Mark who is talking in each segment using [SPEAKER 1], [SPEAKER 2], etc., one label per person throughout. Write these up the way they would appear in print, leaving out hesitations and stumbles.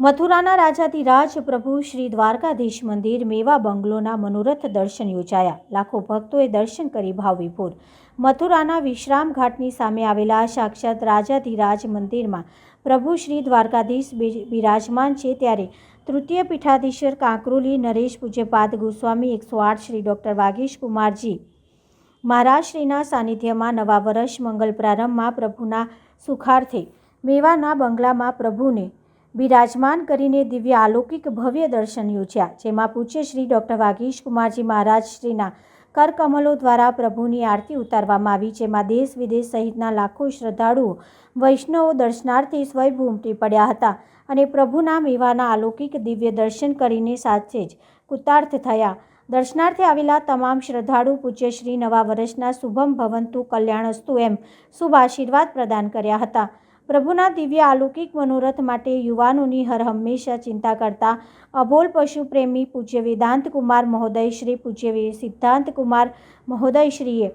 [SPEAKER 1] મથુરાના રાજાધિરાજ પ્રભુ શ્રી દ્વારકાધીશ મંદિર મેવા બંગલોના મનોરથ દર્શન યોજાયા। લાખો ભક્તોએ દર્શન કરી ભાવવિભોર। મથુરાના વિશ્રામ ઘાટની સામે આવેલા સાક્ષાત રાજાધિરાજ મંદિરમાં પ્રભુ શ્રી દ્વારકાધીશ બિરાજમાન છે, ત્યારે તૃતીય પીઠાધીશ્વર કાંકરોલી નરેશ પૂજ્યપાદ ગોસ્વામી 108 શ્રી ડૉક્ટર વાગીશ કુમારજી મહારાજશ્રીના સાનિધ્યમાં નવા વર્ષ મંગલ પ્રારંભમાં પ્રભુના સુખાર્થે મેવાના બંગલામાં પ્રભુને બિરાજમાન કરીને દિવ્ય અલૌકિક ભવ્ય દર્શન યોજ્યા, જેમાં પૂજ્ય શ્રી ડૉક્ટર વાગીશ કુમારજી મહારાજશ્રીના કરકમલો દ્વારા પ્રભુની આરતી ઉતારવામાં આવી, જેમાં દેશ વિદેશ સહિતના લાખો શ્રદ્ધાળુઓ વૈષ્ણવો દર્શનાર્થે સ્વયંભૂ ઉમટી પડ્યા હતા અને પ્રભુના મેવાના અલૌકિક દિવ્ય દર્શન કરીને સાથે જ કૃતાર્થ થયા। દર્શનાર્થે આવેલા તમામ શ્રદ્ધાળુ પૂજ્ય શ્રી નવા વર્ષના શુભમ ભવંતુ કલ્યાણસ્તુ એમ શુભ આશીર્વાદ પ્રદાન કર્યા હતા। પ્રભુના દિવ્ય અલૌકિક મનોરથ માટે યુવાનોની હર હંમેશા ચિંતા કરતા અબોલ પશુ પ્રેમી પૂજ્ય વેદાંત કુમાર મહોદય શ્રી પૂજ્ય સિદ્ધાંત કુમાર મહોદય શ્રીએ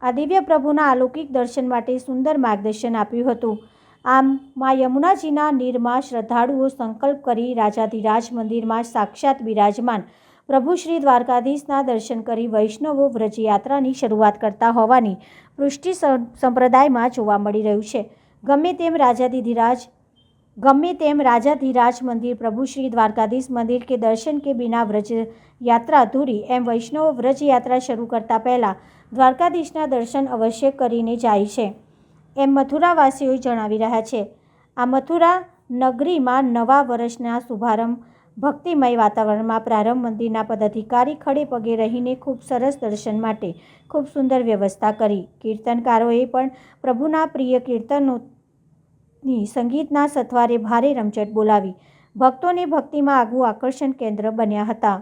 [SPEAKER 1] આ દિવ્ય પ્રભુના અલૌકિક દર્શન માટે સુંદર માર્ગદર્શન આપ્યું હતું। આમ મા યમુનાજીના નીરમાં શ્રદ્ધાળુઓ સંકલ્પ કરી રાજાધિરાજ મંદિરમાં સાક્ષાત બિરાજમાન પ્રભુ શ્રી દ્વારકાધીશના દર્શન કરી વૈષ્ણવો વ્રજયાત્રાની શરૂઆત કરતા હોવાની પુષ્ટિ સંપ્રદાયમાં જોવા મળી રહ્યું છે। ગમે તેમ રાજાધિરાજ મંદિર પ્રભુ શ્રી દ્વારકાધીશ મંदिर के दर्शन के बिना व्रज यात्रा अधूरी एम वैष्णव व्रज यात्रा शुरू करता पहला द्वारकाधीशना दर्शन अवश्य करीने जाय छे एम मथुरावासीओ जणावी रह्या छे। आ मथुरा नगरीमां नवा वर्षना शुभारंभ भक्तिमय वातावरणमां प्रारंभ मंदिरना पदाधिकारी खड़े पगे रहीने खूब सरस दर्शन माटे खूब सुंदर व्यवस्था करी। कीर्तनकारोए पण प्रभुना प्रिय कीर्तनोनी संगीतना सथवारे भारे रमझट बोलावी भक्तोने भक्तिमां आगवुं आकर्षण केन्द्र बन्या हता।